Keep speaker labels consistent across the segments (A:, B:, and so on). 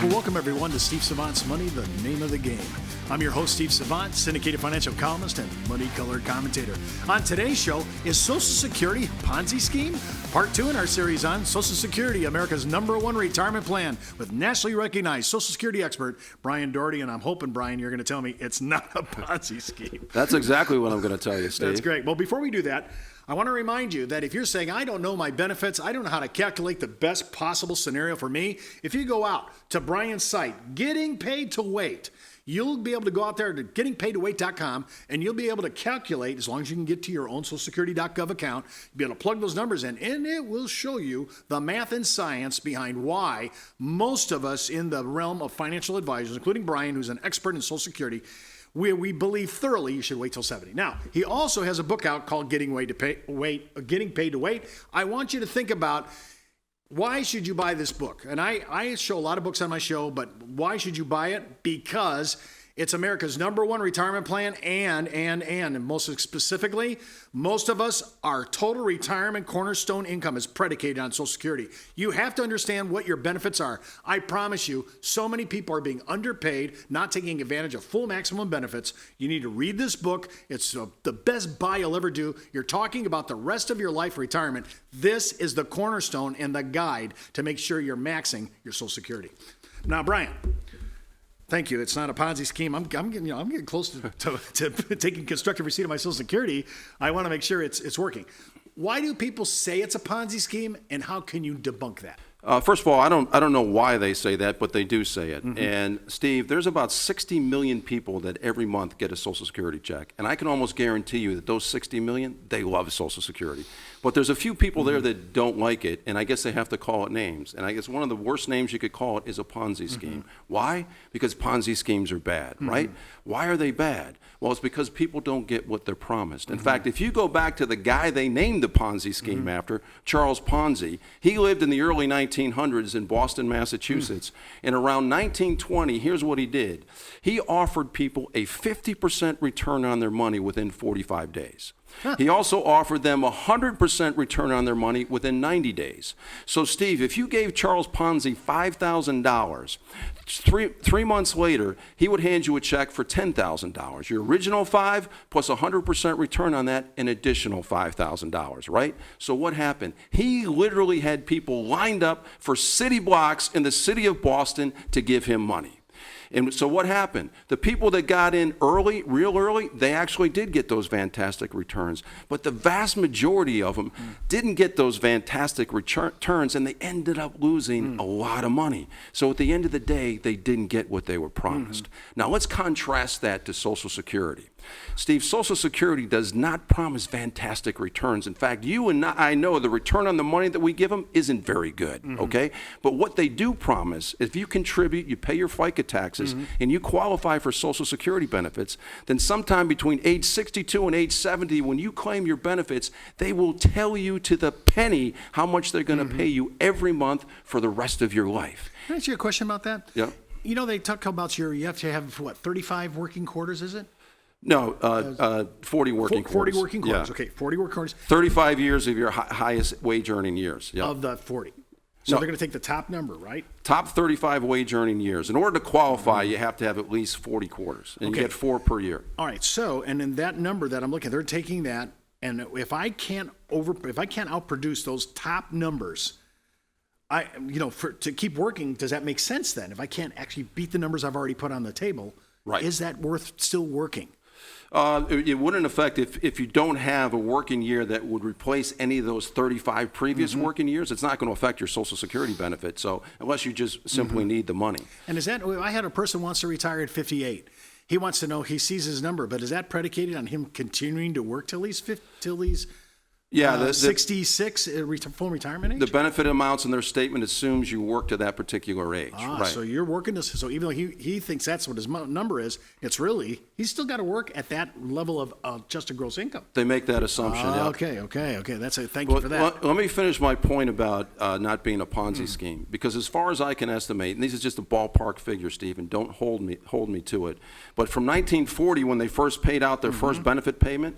A: Well, welcome everyone to Steve Savant's Money, the name of the game. I'm your host, Steve Savant, syndicated financial columnist and money-colored commentator. On today's show, is Social Security a Ponzi scheme? Part 2 in our series on Social Security, America's #1 retirement plan, with nationally recognized Social Security expert Brian Doherty. And I'm hoping, Brian, you're going to tell me it's not a Ponzi scheme.
B: That's exactly what I'm going to tell you, Steve.
A: That's great. Well, before we do that, I want to remind you that if you're saying, I don't know my benefits, I don't know how to calculate the best possible scenario for me, if you go out to Brian's site, Getting Paid to Wait, you'll be able to go out there to gettingpaidtowait.com and you'll be able to calculate, as long as you can get to your own socialsecurity.gov account, you'll be able to plug those numbers in, and it will show you the math and science behind why most of us in the realm of financial advisors, including Brian, who's an expert in Social Security, we believe thoroughly you should wait till 70. Now, he also has a book out called Getting Paid to Wait. I want you to think about, why should you buy this book? And I show a lot of books on my show, but why should you buy it? Because it's America's #1 retirement plan, and most specifically, most of us, our total retirement cornerstone income is predicated on Social Security. You have to understand what your benefits are. I promise you, so many people are being underpaid, not taking advantage of full maximum benefits. You need to read this book. It's the best buy you'll ever do. You're talking about the rest of your life retirement. This is the cornerstone and the guide to make sure you're maxing your Social Security. Now, Brian, thank you. It's not a Ponzi scheme. I'm getting close to taking constructive receipt of my Social Security. I want to make sure it's working. Why do people say it's a Ponzi scheme, and how can you debunk that?
B: First of all, I don't know why they say that, but they do say it. Mm-hmm. And Steve, there's about 60 million people that every month get a Social Security check, and I can almost guarantee you that those 60 million, they love Social Security. But there's a few people there that don't like it, and I guess they have to call it names. And I guess one of the worst names you could call it is a Ponzi scheme. Mm-hmm. Why? Because Ponzi schemes are bad, right? Why are they bad? Well, it's because people don't get what they're promised. In fact, if you go back to the guy they named the Ponzi scheme after, Charles Ponzi, he lived in the early 1900s in Boston, Massachusetts. And around 1920, here's what he did. He offered people a 50% return on their money within 45 days. He also offered them a 100% return on their money within 90 days. So, Steve, if you gave Charles Ponzi $5,000, three months later, he would hand you a check for $10,000. Your original $5 plus 100% return on that, an additional $5,000, right? So what happened? He literally had people lined up for city blocks in the city of Boston to give him money. And so what happened? The people that got in early, real early, they actually did get those fantastic returns. But the vast majority of them didn't get those fantastic returns, and they ended up losing a lot of money. So at the end of the day, they didn't get what they were promised. Now let's contrast that to Social Security. Steve, Social Security does not promise fantastic returns. In fact, you and I know the return on the money that we give them isn't very good, okay? But what they do promise, if you contribute, you pay your FICA taxes, and you qualify for Social Security benefits, then sometime between age 62 and age 70, when you claim your benefits, they will tell you to the penny how much they're going to pay you every month for the rest of your life.
A: Can I ask you a question about that?
B: Yeah.
A: You know, they talk about you have to have, 35 working quarters, is it?
B: No, 40 working quarters.
A: 40 working quarters,
B: yeah.
A: Okay, 40 working quarters.
B: 35 years of your highest wage earning years. Yep.
A: Of the 40. So they're going to take the top number, right?
B: Top 35 wage earning years. In order to qualify, you have to have at least 40 quarters, and you get 4 per year.
A: All right, so, and in that number that I'm looking at, they're taking that, and if I can't outproduce those top numbers, to keep working, does that make sense then? If I can't actually beat the numbers I've already put on the table,
B: right,
A: is that worth still working?
B: It wouldn't affect if you don't have a working year that would replace any of those 35 previous working years. It's not going to affect your Social Security benefit. So unless you just simply need the money. And
A: is that? I had a person who wants to retire at 58. He wants to know. He sees his number, but is that predicated on him continuing to work till he's 66 full retirement age?
B: The benefit amounts in their statement assumes you work to that particular age. Right.
A: So you're working this. So even though he thinks that's what his number is, it's really, he's still got to work at that level of adjusted gross income.
B: They make that assumption. Yeah.
A: Okay. Thank you for that.
B: Let me finish my point about not being a Ponzi scheme, because as far as I can estimate, and this is just a ballpark figure, Stephen, don't hold me to it, but from 1940 when they first paid out their first benefit payment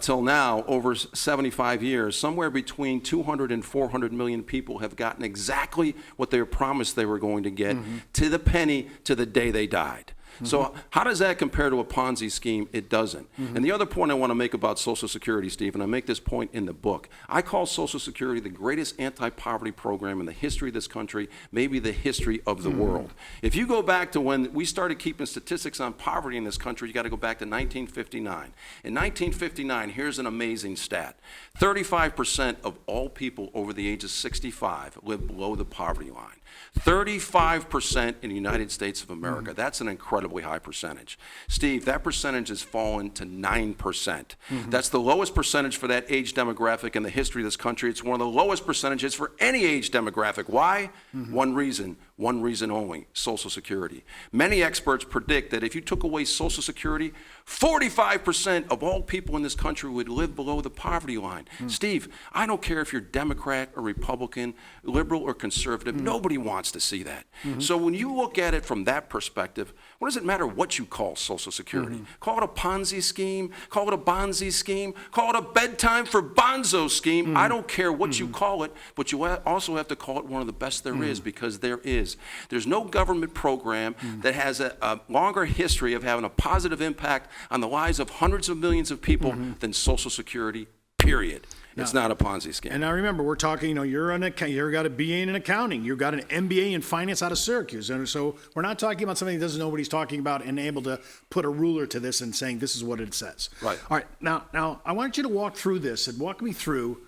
B: till now, over 75 25 years, somewhere between 200 and 400 million people have gotten exactly what they were promised they were going to get to the penny to the day they died. So how does that compare to a Ponzi scheme? It doesn't. And the other point I want to make about Social Security, Steve, and I make this point in the book, I call Social Security the greatest anti-poverty program in the history of this country, maybe the history of the world. If you go back to when we started keeping statistics on poverty in this country, you got to go back to 1959. In 1959, here's an amazing stat. 35% of all people over the age of 65 live below the poverty line. 35% in the United States of America. That's an incredibly high percentage. Steve, that percentage has fallen to 9%. That's the lowest percentage for that age demographic in the history of this country. It's one of the lowest percentages for any age demographic. Why? One reason only, Social Security. Many experts predict that if you took away Social Security, 45% of all people in this country would live below the poverty line. Steve, I don't care if you're Democrat or Republican, liberal or conservative, nobody wants to see that. So when you look at it from that perspective, what does it matter what you call Social Security? Call it a Ponzi scheme, call it a Bonzi scheme, call it a bedtime for bonzo scheme. I don't care what you call it, but you also have to call it one of the best there is, because there is. There's no government program that has a longer history of having a positive impact on the lives of hundreds of millions of people than Social Security, period. It's not a Ponzi scheme.
A: And now remember, we're talking, you've got a BA in accounting, you've got an MBA in finance out of Syracuse. And so we're not talking about something that doesn't know what he's talking about and able to put a ruler to this and saying this is what it says.
B: Right.
A: All right. Now I want you to walk through this and walk me through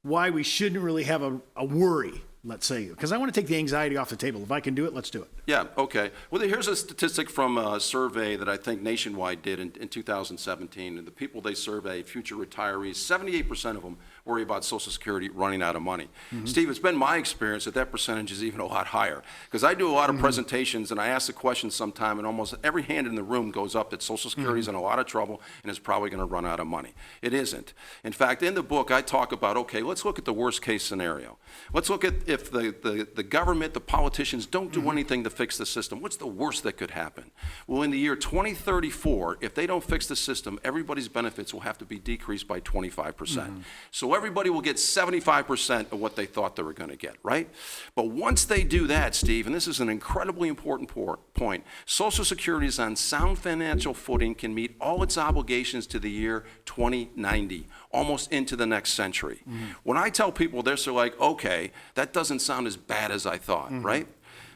A: why we shouldn't really have a worry, let's say, because I want to take the anxiety off the table. If I can do it, let's do it.
B: Yeah, okay. Well, here's a statistic from a survey that I think Nationwide did in 2017. And the people they surveyed, future retirees, 78% of them worry about Social Security running out of money. Steve, it's been my experience that percentage is even a lot higher. Because I do a lot of presentations and I ask the question sometime, and almost every hand in the room goes up that Social Security is in a lot of trouble and is probably going to run out of money. It isn't. In fact, in the book, I talk about, okay, let's look at the worst case scenario. Let's look at if the government, the politicians don't do anything to fix the system. What's the worst that could happen? Well, in the year 2034, if they don't fix the system, everybody's benefits will have to be decreased by 25%. So everybody will get 75% of what they thought they were going to get, right? But once they do that, Steve, and this is an incredibly important point, Social Security is on sound financial footing, can meet all its obligations to the year 2090, almost into the next century. When I tell people this, they're like, okay, that doesn't sound as bad as I thought, right?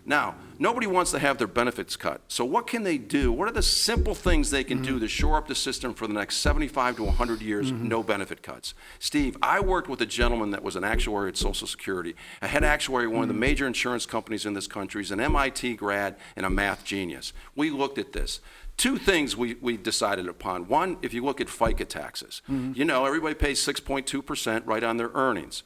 B: Now, nobody wants to have their benefits cut. So what can they do? What are the simple things they can do to shore up the system for the next 75 to 100 years, no benefit cuts? Steve, I worked with a gentleman that was an actuary at Social Security, a head actuary at one of the major insurance companies in this country. He's an MIT grad and a math genius. We looked at this. Two things we decided upon. One, if you look at FICA taxes, you know, everybody pays 6.2% right on their earnings.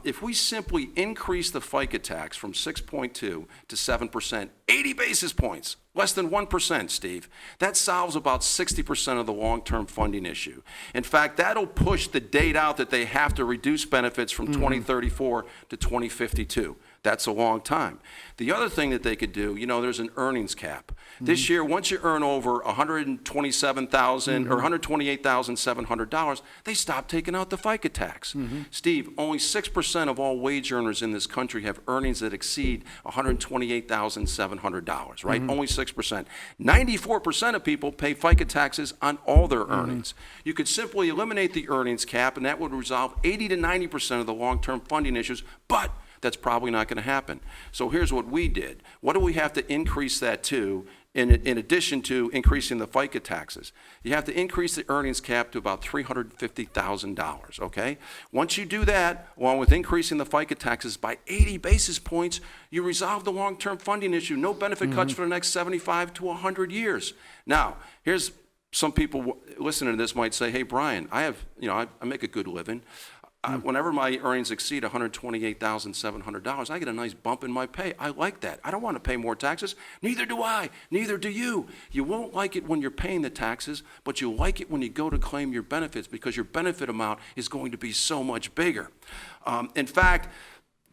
B: If we simply increase the FICA tax from 6.2 to 7%, 80 basis points, less than 1%, Steve, that solves about 60% of the long-term funding issue. In fact, that'll push the date out that they have to reduce benefits from 2034 to 2052. That's a long time. The other thing that they could do, you know, there's an earnings cap. This year, once you earn over $127,000 or $128,700, they stop taking out the FICA tax. Steve, only 6% of all wage earners in this country have earnings that exceed $128,700, right? Only 6%. 94% of people pay FICA taxes on all their earnings. You could simply eliminate the earnings cap, and that would resolve 80 to 90% of the long-term funding issues, but that's probably not going to happen. So here's what we did. What do we have to increase that to in addition to increasing the FICA taxes? You have to increase the earnings cap to about $350,000, okay? Once you do that, along with increasing the FICA taxes by 80 basis points, you resolve the long-term funding issue. No benefit cuts for the next 75 to 100 years. Now, here's some people listening to this might say, hey, Brian, I make a good living. Whenever my earnings exceed $128,700, I get a nice bump in my pay. I like that. I don't want to pay more taxes. Neither do I. Neither do you. You won't like it when you're paying the taxes, but you like it when you go to claim your benefits because your benefit amount is going to be so much bigger. In fact,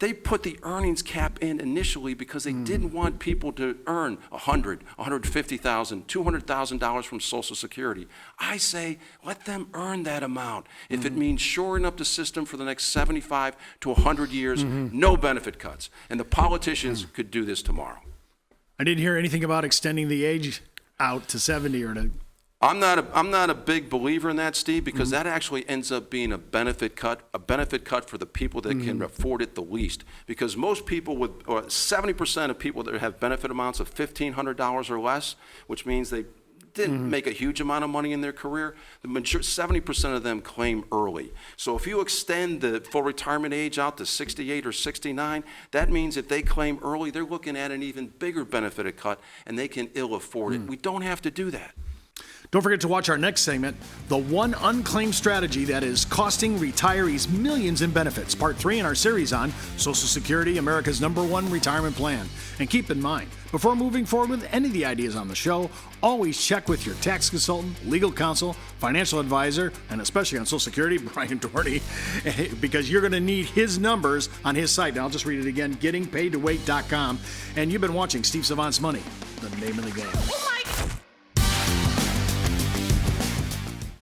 B: They put the earnings cap in initially because they didn't want people to earn $100,000, $150,000, $200,000 from Social Security. I say, let them earn that amount. If it means shoring up the system for the next 75 to 100 years, no benefit cuts. And the politicians could do this tomorrow.
A: I didn't hear anything about extending the age out to 70 or to...
B: I'm not a big believer in that, Steve, because that actually ends up being a benefit cut for the people that can afford it the least. Because most people or 70% of people that have benefit amounts of $1,500 or less, which means they didn't make a huge amount of money in their career, 70% of them claim early. So if you extend the full retirement age out to 68 or 69, that means if they claim early, they're looking at an even bigger benefit cut, and they can ill afford it. We don't have to do that.
A: Don't forget to watch our next segment, The One Unclaimed Strategy That Is Costing Retirees Millions in Benefits, Part 3 in our series on Social Security, America's #1 retirement plan. And keep in mind, before moving forward with any of the ideas on the show, always check with your tax consultant, legal counsel, financial advisor, and especially on Social Security, Brian Doherty, because you're going to need his numbers on his site. Now, I'll just read it again, gettingpaidtowait.com. And you've been watching Steve Savant's Money, the name of the game.